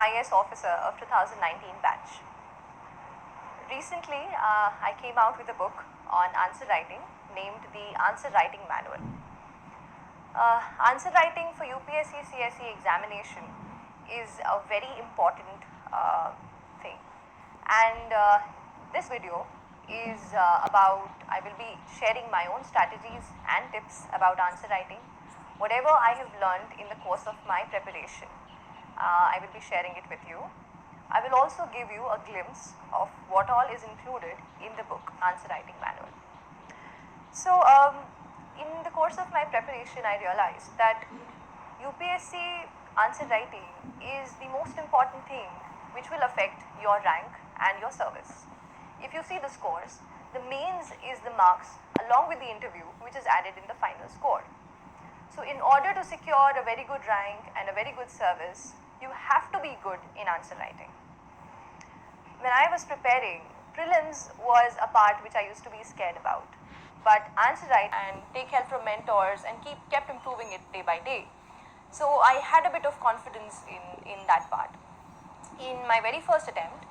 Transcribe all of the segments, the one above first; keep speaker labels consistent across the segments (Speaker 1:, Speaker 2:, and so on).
Speaker 1: IAS officer of 2019 batch. Recently, I came out with a book on answer writing named the Answer Writing Manual. Answer writing for UPSC CSE examination is a very important thing, and this video is I will be sharing my own strategies and tips about answer writing, whatever I have learned in the course of my preparation. I will be sharing it with you. I will also give you a glimpse of what all is included in the book Answer Writing Manual. So, in the course of my preparation, I realized that UPSC answer writing is the most important thing which will affect your rank and your service. If you see the scores, the mains is the marks along with the interview which is added in the final score. So, in order to secure a very good rank and a very good service, you have to be good in answer writing. When I was preparing, prelims was a part which I used to be scared about. But answer writing and take help from mentors and kept improving it day by day. So I had a bit of confidence in that part. In my very first attempt,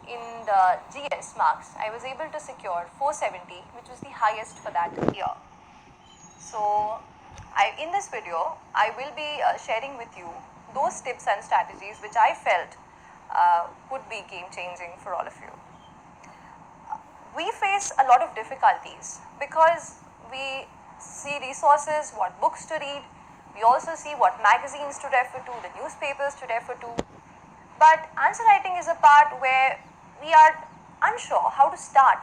Speaker 1: in the GS marks, I was able to secure 470, which was the highest for that year. So in this video, I will be sharing with you those tips and strategies which I felt would be game changing for all of you. We face a lot of difficulties because we see resources, what books to read, we also see what magazines to refer to, the newspapers to refer to. But answer writing is a part where we are unsure how to start.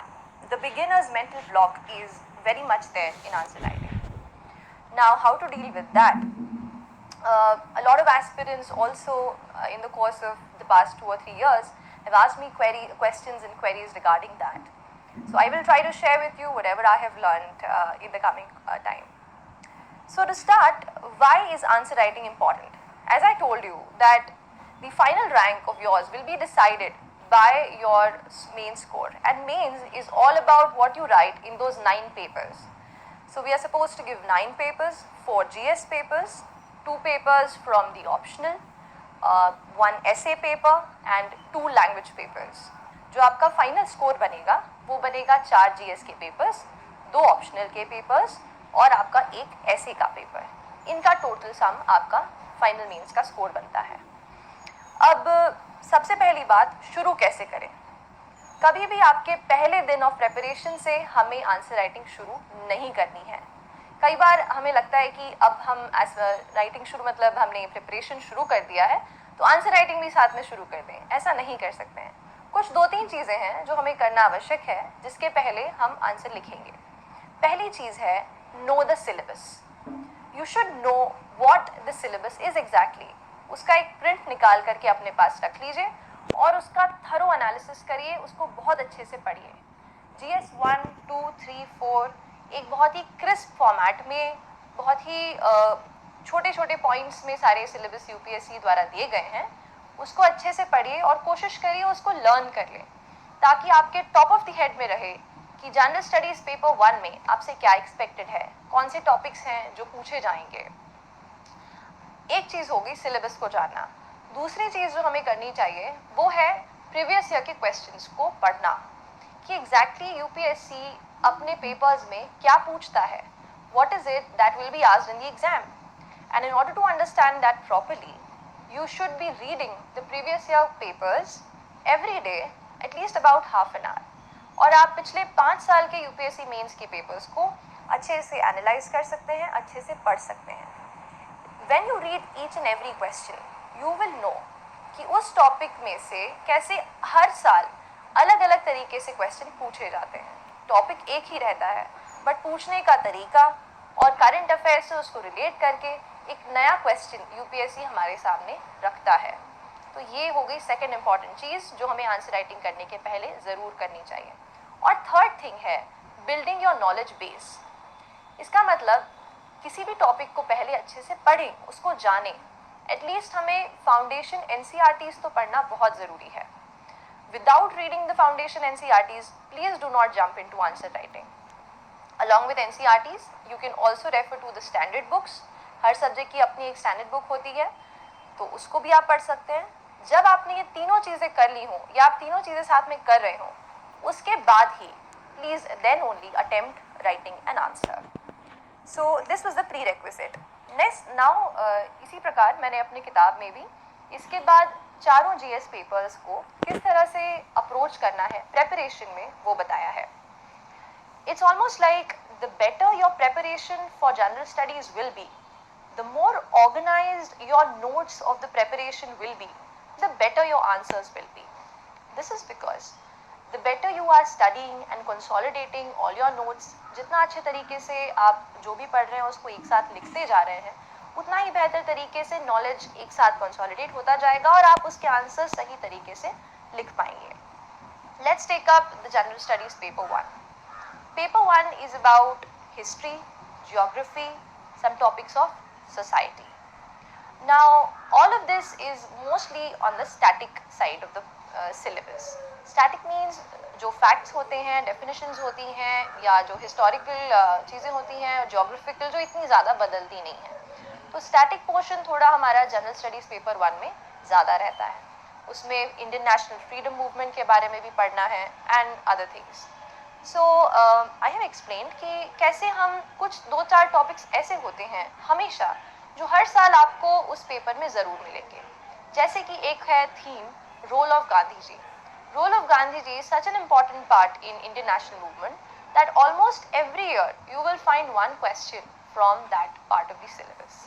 Speaker 1: The beginner's mental block is very much there in answer writing. Now, how to deal with that? A lot of aspirants also in the course of the past 2 or 3 years have asked me questions and queries regarding that. So I will try to share with you whatever I have learned in the coming time. So to start, why is answer writing important? As I told you that the final rank of yours will be decided by your main score, and mains is all about what you write in those 9 papers. So we are supposed to give 9 papers, 4 GS papers, 2 papers from the optional, 1 essay paper and 2 language papers. जो आपका final score बनेगा वो बनेगा 4 GS के papers, 2 optional के papers और आपका एक ऐसे का पेपर. इनका टोटल सम आपका फाइनल मेंस का स्कोर बनता है. अब सबसे पहली बात, शुरू कैसे करें? कभी भी आपके पहले दिन ऑफ प्रेपरेशन से हमें आंसर राइटिंग शुरू नहीं करनी है. कई बार हमें लगता है कि अब हम राइटिंग शुरू मतलब हमने प्रिपरेशन शुरू कर दिया है तो आंसर राइटिंग भी साथ में शुरू कर दें. ऐसा नहीं कर सकते हैं. कुछ 2-3 चीज़ें हैं जो हमें करना आवश्यक है जिसके पहले हम आंसर लिखेंगे. पहली चीज़ है, know the syllabus. You should know what the syllabus is exactly. उसका एक प्रिंट निकाल करके अपने पास रख लीजिए और उसका थरो एनालिसिस करिए, उसको बहुत अच्छे से पढ़िए. GS 1, 2, 3, 4 एक बहुत ही क्रिस्प फॉर्मेट में, बहुत ही छोटे छोटे पॉइंट्स में सारे सिलेबस UPSC द्वारा दिए गए हैं. उसको अच्छे से पढ़िए और कोशिश करिए उसको लर्न कर लें ताकि आपके टॉप ऑफ द हेड में रहे कि जनरल स्टडीज़ पेपर 1 में आपसे क्या एक्सपेक्टेड है, कौन से टॉपिक्स हैं जो पूछे जाएंगे. एक चीज़ होगी सिलेबस को जानना. दूसरी चीज़ जो हमें करनी चाहिए वो है प्रीवियस ईयर के क्वेश्चंस को पढ़ना कि एग्जैक्टली UPSC अपने पेपर्स में क्या पूछता है, what is it that will be asked in the exam. And in order to understand that properly you should be reading the previous year papers every day at least about half an hour. और आप पिछले 5 साल के UPSC mains के papers को अच्छे से analyse कर सकते हैं, अच्छे से पढ़ सकते हैं. When you read each and every question, you will know कि उस टॉपिक में से कैसे हर साल अलग अलग तरीके से क्वेश्चन पूछे जाते हैं. टॉपिक एक ही रहता है बट पूछने का तरीका और करंट अफेयर से उसको रिलेट करके एक नया क्वेश्चन UPSC हमारे सामने रखता है. तो ये हो गई सेकंड इम्पॉर्टेंट चीज़ जो हमें आंसर राइटिंग करने के पहले ज़रूर करनी चाहिए. और थर्ड थिंग है बिल्डिंग योर नॉलेज बेस. इसका मतलब किसी भी टॉपिक को पहले अच्छे से पढ़ें, उसको जानें. एटलीस्ट हमें फाउंडेशन NCERTs तो पढ़ना बहुत ज़रूरी है. Without reading the foundation NCERTs, please do not jump into answer writing. Along with NCERTs, you can also refer to the standard books. हर सब्जेक्ट की अपनी एक स्टैंडर्ड बुक होती है तो उसको भी आप पढ़ सकते हैं. जब आपने ये तीनों चीज़ें कर ली हों या आप तीनों चीज़ें साथ में कर रहे हों, उसके बाद ही please then only attempt writing an answer. So this was the prerequisite. Next now इसी प्रकार मैंने अपनी किताब में भी इसके बाद चारों जीएस पेपर्स को किस तरह से अप्रोच करना है प्रेपरेशन में वो बताया है. It's almost like the better your preparation for general studies will be, the more organized your notes of the preparation will be, the better your answers will be. This is because the better you are studying and consolidating all your notes, जितना अच्छे तरीके से आप जो भी पढ़ रहे हैं उसको एक साथ लिखते जा रहे हैं, उतना ही बेहतर तरीके से नॉलेज एक साथ कंसोलिडेट होता जाएगा और आप उसके आंसर सही तरीके से लिख पाएंगे. Let's take up the general studies paper 1. Paper 1 is about history, geography, some topics of society. Now, all of this is mostly on the static side of the syllabus. Static means जो facts होते हैं, definitions होती हैं या जो historical चीज़ें होती हैं, geographical जो इतनी ज़्यादा बदलती नहीं हैं. तो static portion थोड़ा हमारा general studies paper 1 में ज़्यादा रहता है. उसमें Indian National Freedom Movement के बारे में भी पढ़ना है and other things. So I have explained कि कैसे हम कुछ 2-4 टॉपिक्स ऐसे होते हैं हमेशा जो हर साल आपको उस पेपर में ज़रूर मिलेंगे. जैसे कि एक है theme role of Gandhi ji. Role of Gandhi ji is such an important part in Indian national movement that almost every year you will find one question from that part of the syllabus.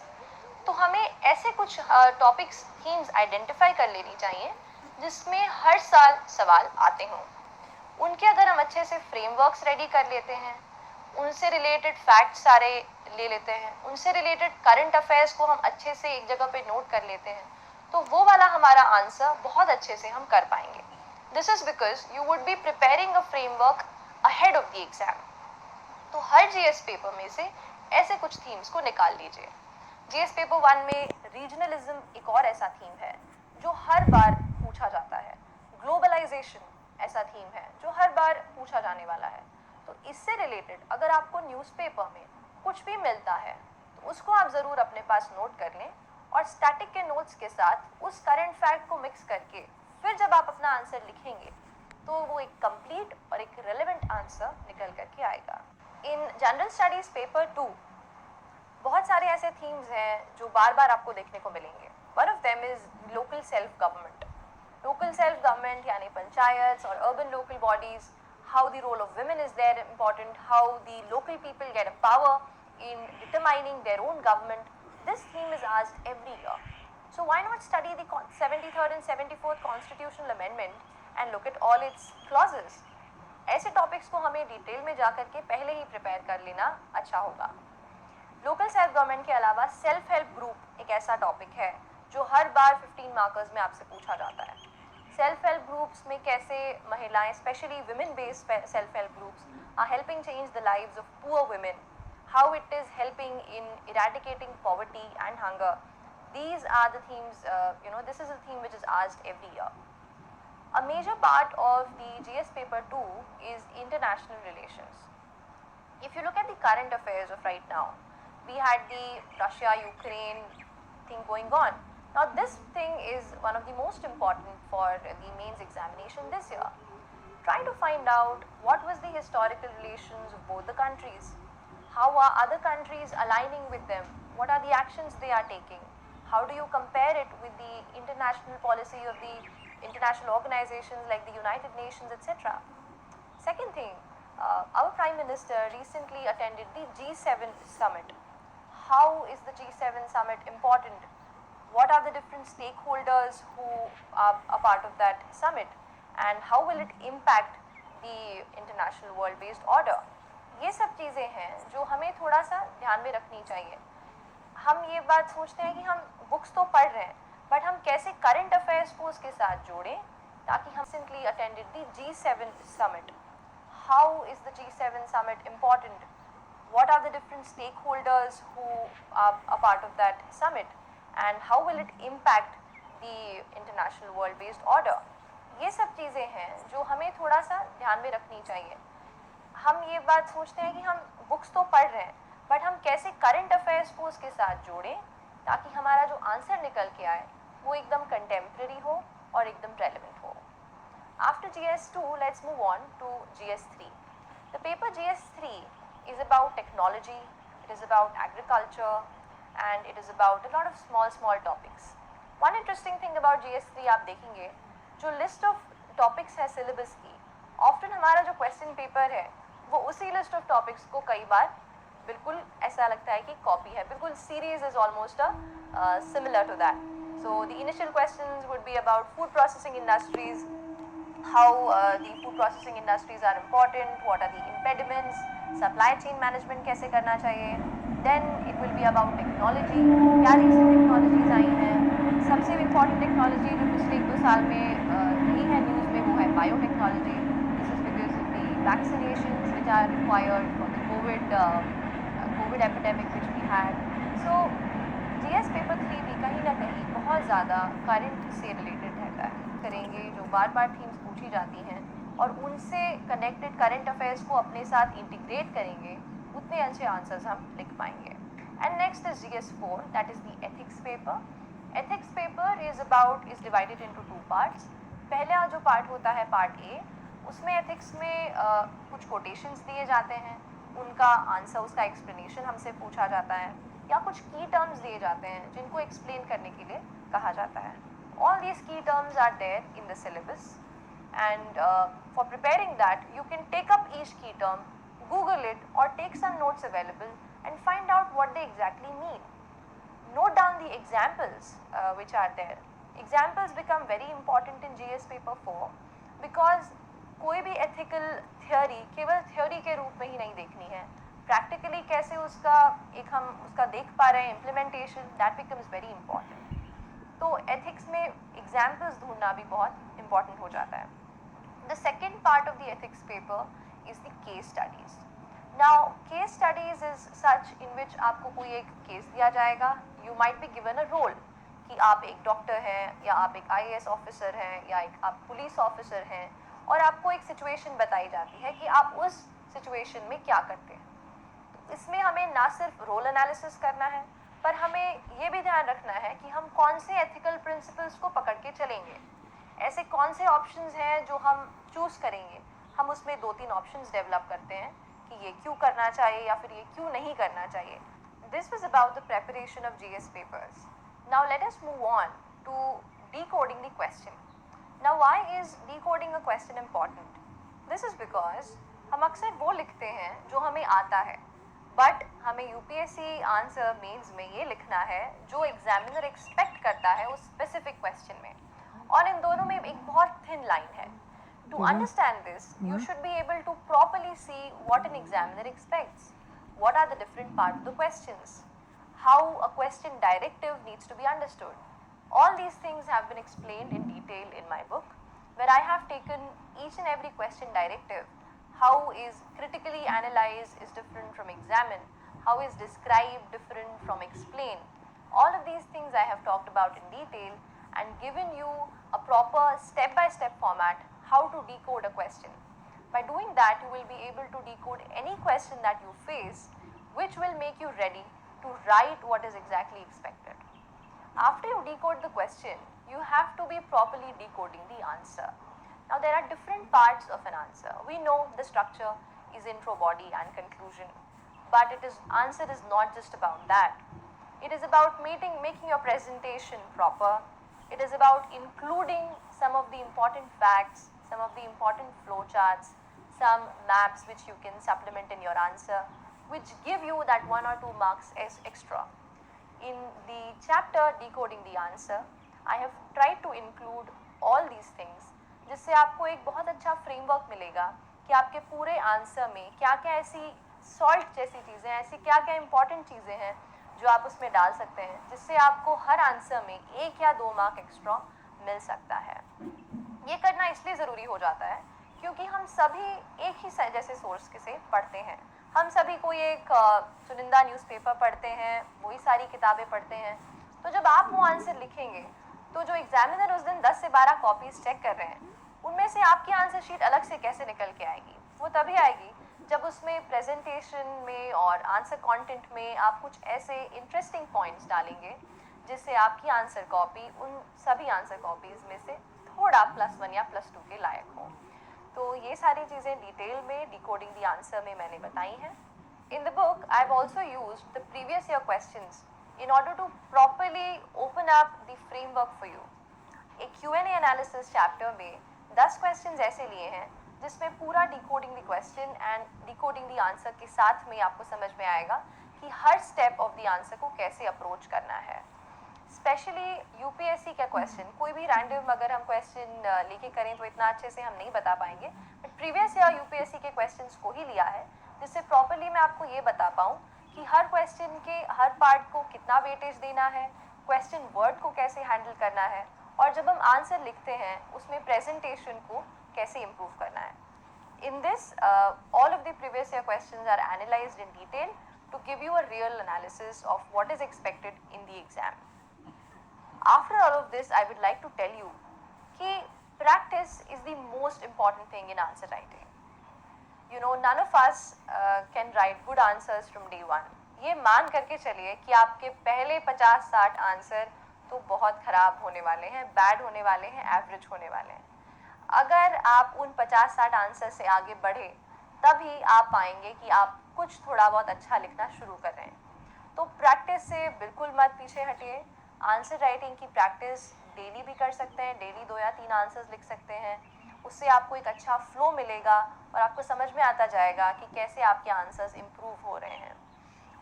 Speaker 1: तो हमें ऐसे कुछ टॉपिक्स थीम्स आइडेंटिफाई कर लेनी चाहिए जिसमें हर साल सवाल आते हों. उनके अगर हम अच्छे से फ्रेमवर्क्स रेडी कर लेते हैं, उनसे रिलेटेड फैक्ट्स सारे ले लेते हैं, उनसे रिलेटेड करंट अफेयर्स को हम अच्छे से एक जगह पे नोट कर लेते हैं, तो वो वाला हमारा आंसर बहुत अच्छे से हम कर पाएंगे. This is because you would be preparing a framework ahead of the exam. तो हर जीएस पेपर में से ऐसे कुछ थीम्स को निकाल लीजिए. जीएस पेपर 1 में रीजनलिज्म एक और ऐसा थीम है जो हर बार पूछा जाता है. ग्लोबलाइजेशन ऐसा थीम है जो हर बार पूछा जाने वाला है. तो इससे रिलेटेड अगर आपको न्यूज़पेपर में कुछ भी मिलता है तो उसको आप ज़रूर अपने पास नोट कर लें और स्टैटिक के नोट्स के साथ उस करंट फैक्ट को मिक्स करके फिर जब आप अपना आंसर लिखेंगे तो वो एक कंप्लीट और एक रेलेवेंट आंसर निकल करके आएगा. इन जनरल स्टडीज़ पेपर 2 बहुत सारे ऐसे थीम्स हैं जो बार बार आपको देखने को मिलेंगे. One of them is local self government. Local self-government यानी पंचायत और urban local bodies, how the role of women is there important, how the local people get a power in determining their own government. This theme is asked every year. So why not study the 73rd and 74th constitutional amendment and look at all its clauses? ऐसे topics को हमें detail में जा करके पहले ही prepare कर लेना अच्छा होगा. लोकल सेल्फ गवर्नमेंट के अलावा सेल्फ हेल्प ग्रुप एक ऐसा टॉपिक है जो हर बार 15 मार्कर्स में आपसे पूछा जाता है. सेल्फ हेल्प ग्रुप्स में कैसे महिलाएं, specially women based self help groups are helping change the lives of poor women, how it is helping in eradicating poverty and hunger. These are the themes, this is a theme which is asked every year. A major part of the GS paper 2 is international relations. If you look at the current affairs of right now, we had the Russia-Ukraine thing going on. Now this thing is one of the most important for the mains examination this year. Try to find out what was the historical relations of both the countries. How are other countries aligning with them? What are the actions they are taking? How do you compare it with the international policy of the international organizations like the United Nations, etc.? Second thing, our Prime Minister recently attended the G7 summit. How is the G7 summit important? What are the different stakeholders who are a part of that summit and how will it impact the international world based order? ये सब चीज़ें हैं जो हमें थोड़ा सा ध्यान में रखनी चाहिए. हम ये बात सोचते हैं कि हम बुक्स तो पढ़ रहे हैं बट हम कैसे करंट अफेयर्स को उसके साथ जोड़ें ताकि हम recently attended the G7 summit. How is the G7 summit important? What are the different stakeholders who are a part of that summit? And how will it impact the international world based order? ये सब चीज़ें हैं जो हमें थोड़ा सा ध्यान में रखनी चाहिए. हम ये बात सोचते हैं कि हम बुक्स तो पढ़ रहे हैं बट हम कैसे करंट अफेयर्स को उसके साथ जोड़ें ताकि हमारा जो आंसर निकल के आए वो एकदम कंटेम्प्रेरी हो और एकदम रेलिवेंट हो. After GS2, let's move on to GS3. The paper GS3 is about technology, it is about agriculture, and it is about a lot of small topics. One interesting thing about GS3 आप देखेंगे, जो list of topics है syllabus की, often हमारा जो question paper है, वो उसी list of topics को कई बार बिल्कुल ऐसा लगता है कि copy है, बिल्कुल series is almost similar to that. So the initial questions would be about food processing industries, how the food processing industries are important, what are the impediments, supply chain management कैसे करना चाहिए. Then it will be about technology, क्या recent technologies आई हैं. सबसे important technology जो पिछले 1-2 साल में रही है न्यूज़ में वो है biotechnology. This is because of the vaccinations which are required for the COVID epidemic which we had. So GS paper 3 भी कहीं ना कहीं बहुत ज़्यादा करंट से रिलेटेड रहता है. करेंगे जो बार बार थीम्स पूछी जाती हैं और उनसे कनेक्टेड करंट अफेयर्स को अपने साथ इंटीग्रेट करेंगे, उतने अच्छे आंसर्स हम लिख पाएंगे. And next is GS4, that is the ethics paper. Ethics paper is divided into 2 parts. पहला जो पार्ट होता है पार्ट ए, उसमें एथिक्स में कुछ कोटेशंस दिए जाते हैं, उनका आंसर, उसका एक्सप्लेनेशन हमसे पूछा जाता है, या कुछ की टर्म्स दिए जाते हैं जिनको एक्सप्लेन करने के लिए कहा जाता है. All these key terms are there in the syllabus, and for preparing that you can take up each key term, Google it or take some notes available and find out what they exactly mean. Note down the examples which are there. Examples become very important in GS paper 4 because कोई भी ethical theory केवल theory के रूप में ही नहीं देखनी है. Practically कैसे उसका हम उसका देख पा रहे हैं implementation, that becomes very important. तो एथिक्स में एग्जाम्पल्स ढूंढना भी बहुत इंपॉर्टेंट हो जाता है. The second part of the ethics paper is the case studies. Now case studies is such in which आपको कोई एक केस दिया जाएगा. You might be given a role कि आप एक डॉक्टर हैं या आप एक IAS ऑफिसर हैं या एक आप पुलिस ऑफिसर हैं और आपको एक सिचुएशन बताई जाती है कि आप उस सिचुएशन में क्या करते हैं. तो इसमें हमें ना सिर्फ रोल एनालिसिस करना है, पर हमें ये भी ध्यान रखना है कि हम कौन से एथिकल प्रिंसिपल्स को पकड़ के चलेंगे. ऐसे कौन से ऑप्शंस हैं जो हम चूज़ करेंगे. हम उसमें 2-3 ऑप्शंस डेवलप करते हैं कि ये क्यों करना चाहिए या फिर ये क्यों नहीं करना चाहिए. This was about the preparation of GS papers. Now let us move on to decoding the question. Now why is decoding a question important? This is because हम अक्सर वो लिखते हैं जो हमें आता है, बट हमें UPSC आंसर मेंस में ये लिखना है जो एग्जामिनर एक्सपेक्ट करता है उस स्पेसिफिक क्वेश्चन में, और इन दोनों में एक बहुत थिन लाइन है. To understand this you should be able to properly see what an examiner expects, what are the different part of the questions, how a question directive needs to be understood. All these things have been explained in detail in my book, where I have taken each and every question directive. How is critically analyzed is different from examine, how is describe different from explain. All of these things I have talked about in detail and given you a proper step-by-step format how to decode a question. By doing that, you will be able to decode any question that you face, which will make you ready to write what is exactly expected. After you decode the question, you have to be properly decoding the answer. Now there are different parts of an answer. We know the structure is intro, body and conclusion, but answer is not just about that. It is about making your presentation proper. It is about including some of the important facts, some of the important flow charts, some maps which you can supplement in your answer, which give you that 1 or 2 marks as extra. In the chapter Decoding the Answer, I have tried to include all these things, जिससे आपको एक बहुत अच्छा framework मिलेगा कि आपके पूरे answer में क्या क्या ऐसी सॉल्ट जैसी चीज़ें, ऐसी क्या क्या इंपॉर्टेंट चीज़ें हैं जो आप उसमें डाल सकते हैं, जिससे आपको हर आंसर में 1 या 2 मार्क एक्स्ट्रा मिल सकता है. ये करना इसलिए ज़रूरी हो जाता है क्योंकि हम सभी एक ही जैसे सोर्स से पढ़ते हैं. हम सभी कोई एक चुनिंदा न्यूज़पेपर पढ़ते हैं, वही सारी किताबें पढ़ते हैं. तो जब आप वो आंसर लिखेंगे तो जो एग्जामिनर उस दिन 10 से 12 कॉपीज चेक कर रहे हैं, उनमें से आपकी आंसर शीट अलग से कैसे निकल के आएगी. वो तभी आएगी जब उसमें प्रेजेंटेशन में और आंसर कंटेंट में आप कुछ ऐसे इंटरेस्टिंग पॉइंट्स डालेंगे जिससे आपकी आंसर कॉपी उन सभी आंसर कॉपीज़ में से थोड़ा +1 या +2 के लायक हो। तो ये सारी चीज़ें डिटेल में डिकोडिंग द आंसर में मैंने बताई हैं। In the book I have also used the previous year questions in order to properly open up the framework for you. एक Q&A एनालिसिस चैप्टर में 10 क्वेश्चंस ऐसे लिए हैं जिसमें पूरा decoding the question and decoding the answer के साथ में आपको समझ में आएगा कि हर स्टेप ऑफ द आंसर को कैसे अप्रोच करना है। स्पेशली यूपीएससी का क्वेश्चन, कोई भी रैंडम अगर हम क्वेश्चन लेके करें तो इतना अच्छे से हम नहीं बता पाएंगे, बट प्रीवियस ईयर यूपीएससी के क्वेश्चंस को ही लिया है जिससे प्रॉपरली मैं आपको ये बता पाऊँ कि हर क्वेश्चन के हर पार्ट को कितना वेटेज देना है, क्वेश्चन वर्ड को कैसे हैंडल करना है, और जब हम आंसर लिखते हैं उसमें प्रेजेंटेशन को कैसे इम्प्रूव करना है। In this, all of the previous year questions are analyzed in detail to give you a real analysis of what is expected in the exam. After all of this, I would like to tell you that practice is the most important thing in answer writing. You know, none of us can write good answers from day one. ये मान करके चलिए कि आपके पहले 50-60 answer तो बहुत ख़राब होने वाले हैं, बैड होने वाले हैं, एवरेज होने वाले हैं। अगर आप उन 50-60 आंसर से आगे बढ़े तभी आप पाएंगे कि आप कुछ थोड़ा बहुत अच्छा लिखना शुरू कर रहे हैं। तो प्रैक्टिस से बिल्कुल मत पीछे हटिए। आंसर राइटिंग की प्रैक्टिस डेली भी कर सकते हैं, डेली 2 या 3 आंसर्स लिख सकते हैं। उससे आपको एक अच्छा फ्लो मिलेगा और आपको समझ में आता जाएगा कि कैसे आपके आंसर्स इम्प्रूव हो रहे हैं।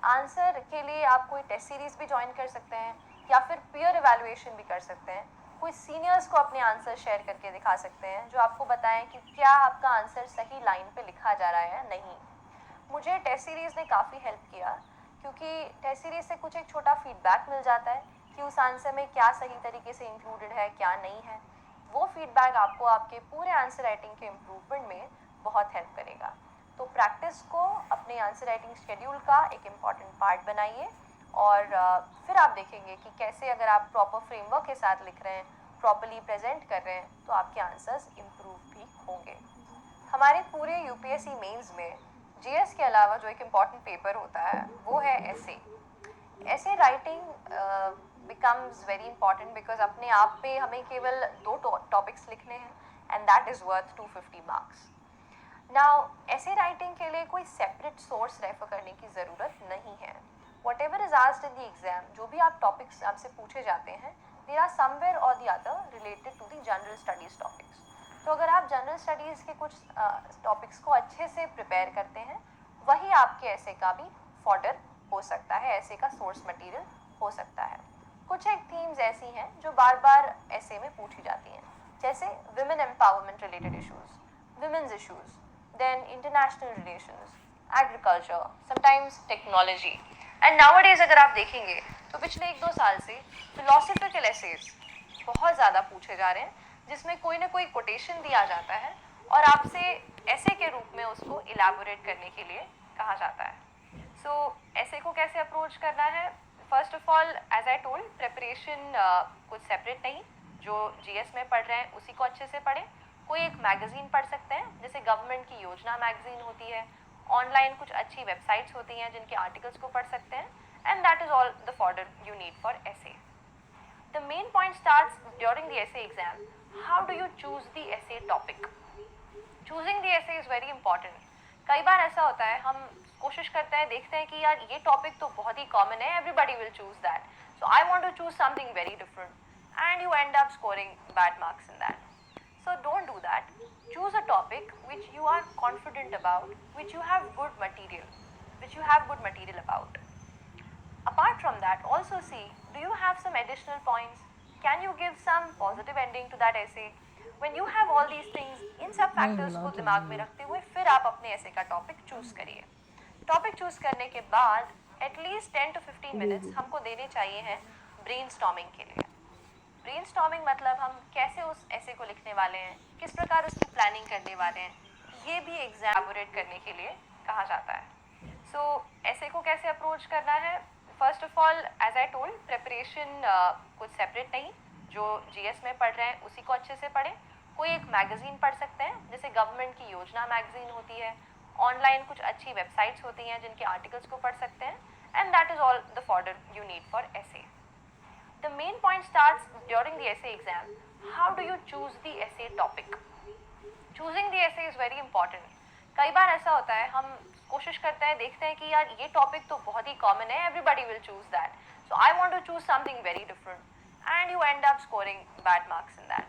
Speaker 1: आंसर के लिए आप कोई टेस्ट सीरीज़ भी ज्वाइन कर सकते हैं या फिर पीयर एवेलुएशन भी कर सकते हैं। कोई सीनियर्स को अपने आंसर शेयर करके दिखा सकते हैं जो आपको बताएं कि क्या आपका आंसर सही लाइन पे लिखा जा रहा है या नहीं। मुझे टेस्ट सीरीज़ ने काफ़ी हेल्प किया क्योंकि टेस्ट सीरीज़ से कुछ एक छोटा फीडबैक मिल जाता है कि उस आंसर में क्या सही तरीके से इंक्लूडेड है, क्या नहीं है। वो फीडबैक आपको आपके पूरे आंसर राइटिंग के इम्प्रूवमेंट में बहुत हेल्प करेगा। तो प्रैक्टिस को अपने आंसर राइटिंग शेड्यूल का एक इम्पॉर्टेंट पार्ट बनाइए और फिर आप देखेंगे कि कैसे अगर आप प्रॉपर फ्रेमवर्क के साथ लिख रहे हैं, प्रॉपर्ली प्रेजेंट कर रहे हैं, तो आपके आंसर्स इम्प्रूव भी होंगे। हमारे पूरे यूपीएससी मेंस में जीएस के अलावा जो एक इम्पॉर्टेंट पेपर होता है वो है essay. Essay writing becomes very important because अपने आप पे हमें केवल 2 टॉपिक्स लिखने हैं and that is worth 250 marks. Now essay writing के लिए कोई सेपरेट सोर्स रेफर करने की ज़रूरत नहीं है। Whatever is asked in the exam, जो भी आप टॉपिक्स आपसे पूछे जाते हैं, they are somewhere or the other related to the general studies topics. तो अगर आप जनरल स्टडीज़ के कुछ टॉपिक्स को अच्छे से प्रिपेयर करते हैं, वही आपके ऐसे का भी फॉर्डर हो सकता है, ऐसे का सोर्स मटेरियल हो सकता है। कुछ एक थीम्स ऐसी हैं जो बार बार ऐसे में पूछी जाती हैं, जैसे women empowerment related issues, women's issues, then international relations, agriculture, sometimes technology. And nowadays अगर आप देखेंगे तो पिछले 1-2 साल से फिलोसफिकल एसेज बहुत ज़्यादा पूछे जा रहे हैं, जिसमें कोई ना कोई कोटेशन दिया जाता है और आपसे ऐसे के रूप में उसको इलाबोरेट करने के लिए कहा जाता है। सो ऐसे को कैसे अप्रोच करना है? First of all, as I told, preparation कुछ सेपरेट नहीं, जो जीएस में पढ़ रहे हैं उसी को अच्छे से पढ़ें। कोई एक मैगज़ीन पढ़ सकते हैं, जैसे गवर्नमेंट की योजना मैगज़ीन होती है, ऑनलाइन कुछ अच्छी वेबसाइट्स होती हैं जिनके आर्टिकल्स को पढ़ सकते हैं, and that is all the fodder you need for essay. The main point starts during the essay exam. How do you choose the essay topic? Choosing the essay is very important. कई बार ऐसा होता है, हम कोशिश करते हैं, देखते हैं कि यार ये टॉपिक तो बहुत ही कॉमन है, everybody will choose that. So I want to choose something very different, and you end up scoring bad marks in that. So don't do that. Choose a topic which you are confident about, which you have good material about. Apart from that, also see, do you have some additional points? Can you give some positive ending to that essay? When you have all these things, इन सब factors को दिमाग में रखते हुए फिर आप अपने ऐसे का टॉपिक चूज करिए। टॉपिक चूज करने के बाद एटलीस्ट 10 to 15 मिनट्स हमको देने चाहिए हैं ब्रेनस्टॉर्मिंग के लिए। ब्रेनस्टॉर्मिंग मतलब हम कैसे उस ऐसे को लिखने वाले हैं, किस प्रकार उसकी प्लानिंग करने वाले हैं, ये भी एग्जैबोरेट करने के लिए कहा जाता है। सो ऐसे को कैसे अप्रोच करना है? First of all, as I told, preparation कुछ सेपरेट नहीं, जो जीएस में पढ़ रहे हैं उसी को अच्छे से पढ़ें। कोई एक मैगज़ीन पढ़ सकते हैं, जैसे गवर्नमेंट की योजना मैगज़ीन होती है, ऑनलाइन कुछ अच्छी वेबसाइट्स होती हैं जिनके आर्टिकल्स को पढ़ सकते हैं, and that is all the fodder you need for essay. The main point starts during the essay exam. How do you choose the essay topic? Choosing the essay is very important. कई बार ऐसा होता है, हम कोशिश करते हैं, देखते हैं कि यार ये टॉपिक तो बहुत ही कॉमन है, everybody will choose that. So I want to choose something very different, and you end up scoring bad marks in that.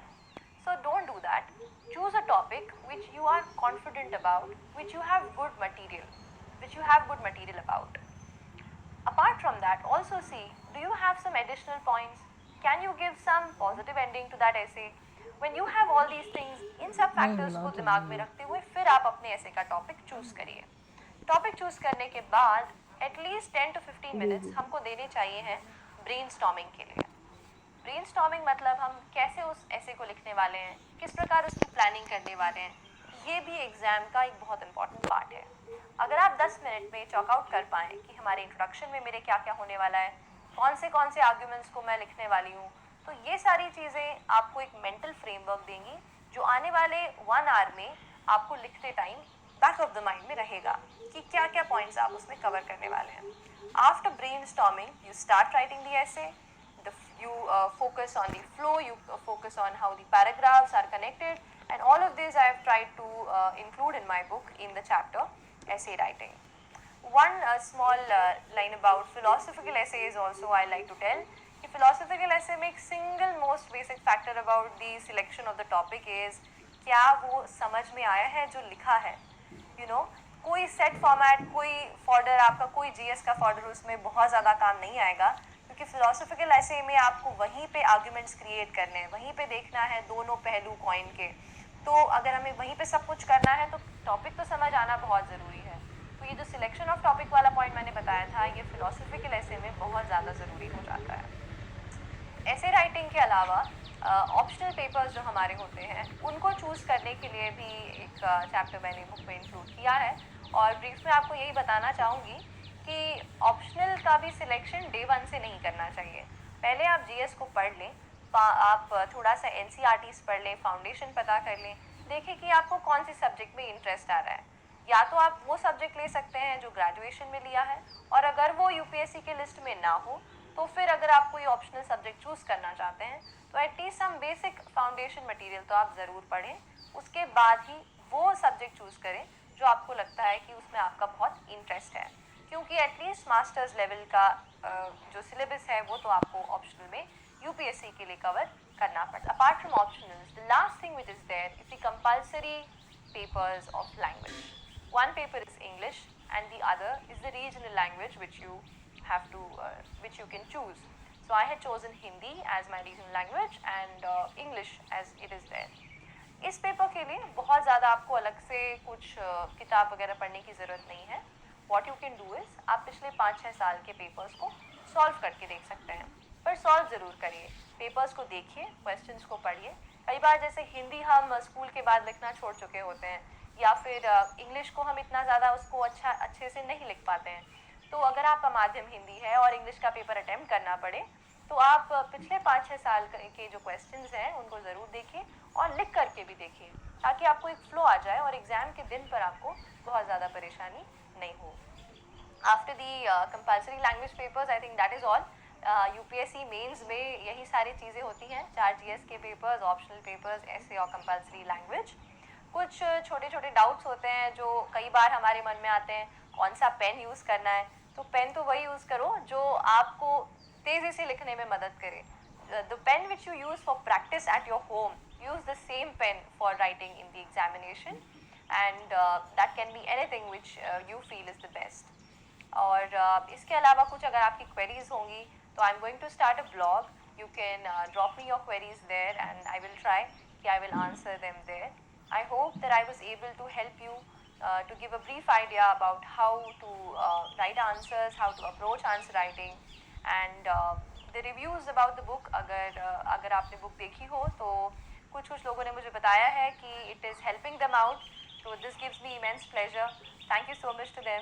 Speaker 1: So don't do that. Choose a topic which you are confident about, which you have good material about. Apart from that, also see, do you have some additional points? Can you give some positive ending to that essay? When you have all these things, इन सब factors को दिमाग में रखते हुए फिर आप अपने ऐसे का टॉपिक चूज करिए. टॉपिक चूज करने के बाद एटलीस्ट 10 to 15 मिनट्स हमको देने चाहिए हैं ब्रेनस्टॉर्मिंग के लिए. ब्रेनस्टॉर्मिंग मतलब हम कैसे उस ऐसे को लिखने वाले हैं, किस प्रकार उसकी प्लानिंग करने वाले हैं. ये भी एग्जाम का एक बहुत इंपॉर्टेंट पार्ट है. अगर आप 10 मिनट में चॉकआउट कर पाएँ कि हमारे इंट्रोडक्शन में मेरे क्या क्या होने वाला है, कौन से आर्ग्यूमेंट्स को मैं लिखने वाली हूँ, तो ये सारी चीज़ें आपको एक मेंटल फ्रेमवर्क देंगी जो आने वाले 1 आवर में आपको लिखते time back of the mind में रहेगा कि क्या क्या पॉइंट्स आप उसमें कवर करने वाले हैं. After brainstorming you start writing the ऐसे. You focus on the flow, you focus on how the paragraphs are connected, and all of this I have tried to include in my book in the chapter essay writing. One small line about philosophical essays also I like to tell. कि philosophical essay में एक single most basic factor about the selection of the topic is क्या वो समझ में आया है जो लिखा है. You know, कोई set format, कोई fodder, आपका कोई GS का fodder उसमें बहुत ज़्यादा काम नहीं आएगा, क्योंकि फिलोसॉफिकल ऐसे में आपको वहीं पे आर्ग्यूमेंट्स क्रिएट करने हैं, वहीं पे देखना है दोनों पहलू कॉइन के. तो अगर हमें वहीं पे सब कुछ करना है तो टॉपिक तो समझ आना बहुत ज़रूरी है. तो ये जो सिलेक्शन ऑफ टॉपिक वाला पॉइंट मैंने बताया था, ये फिलोसॉफिकल ऐसे में बहुत ज़्यादा ज़रूरी हो जाता है. ऐसे राइटिंग के अलावा ऑप्शनल पेपर्स जो हमारे होते हैं उनको चूज़ करने के लिए भी एक चैप्टर मैंने बुक में इंक्लूड किया है. और ब्रीफ में आपको यही बताना चाहूँगी कि ऑप्शनल का भी सिलेक्शन डे 1 से नहीं करना चाहिए. पहले आप जीएस को पढ़ लें, आप थोड़ा सा एनसीईआरटीज़ पढ़ लें, फाउंडेशन पता कर लें, देखें कि आपको कौन सी सब्जेक्ट में इंटरेस्ट आ रहा है. या तो आप वो सब्जेक्ट ले सकते हैं जो ग्रेजुएशन में लिया है, और अगर वो यूपीएससी के लिस्ट में ना हो तो फिर अगर आप कोई ऑप्शनल सब्जेक्ट चूज़ करना चाहते हैं तो at least some basic foundation material तो आप ज़रूर पढ़ें. उसके बाद ही वो सब्जेक्ट चूज़ करें जो आपको लगता है कि उसमें आपका बहुत इंटरेस्ट है, क्योंकि एटलीस्ट मास्टर्स लेवल का जो सिलेबस है वो तो आपको ऑप्शनल में यूपीएससी के लिए कवर करना पड़ता है. Apart from optionals, the last thing which is there is the compulsory papers of language. One paper is English and the other is the regional language which you have to which you can choose. So I had chosen Hindi as my regional language and English as it is there. इस paper के लिए बहुत ज़्यादा आपको अलग से कुछ किताब वगैरह पढ़ने की ज़रूरत नहीं है. What you can do is आप पिछले 5-6 साल के पेपर्स को सॉल्व करके देख सकते हैं, पर सॉल्व ज़रूर करिए. पेपर्स को देखिए, क्वेश्चंस को पढ़िए. कई बार जैसे हिंदी हम स्कूल के बाद लिखना छोड़ चुके होते हैं, या फिर इंग्लिश को हम इतना ज़्यादा उसको अच्छे से नहीं लिख पाते हैं. तो अगर आपका माध्यम हिंदी है और इंग्लिश का पेपर अटेम्प्ट करना पड़े तो आप पिछले 5-6 साल के जो क्वेश्चंस हैं उनको ज़रूर देखिए और लिख करके भी देखिए, ताकि आपको एक फ्लो आ जाए और एग्ज़ाम के दिन पर आपको बहुत ज़्यादा परेशानी नहीं हो. After the compulsory language papers I think that is all. UPSC mains में यही सारी चीज़ें होती हैं, 4 जीएस के पेपर्स, ऑप्शनल पेपर्स, ऐसे और कंपल्सरी लैंग्वेज. कुछ छोटे छोटे डाउट्स होते हैं जो कई बार हमारे मन में आते हैं, कौन सा पेन यूज़ करना है. तो पेन तो वही यूज़ करो जो आपको तेज़ी से लिखने में मदद करे. The pen which you use for practice at your home, use the same pen for writing in the examination, and that can be anything which you feel is the best. और इसके अलावा कुछ अगर आपकी क्वेरीज होंगी तो I am going to start a blog. You can drop me your queries there and I will try कि I will answer them there. I hope that I was able to help you to give a brief idea about how to write answers, how to approach answer writing, and the reviews about the book. अगर आपने book देखी हो तो कुछ लोगों ने मुझे बताया है कि it is helping them out, so this gives me immense pleasure. Thank you so much to them.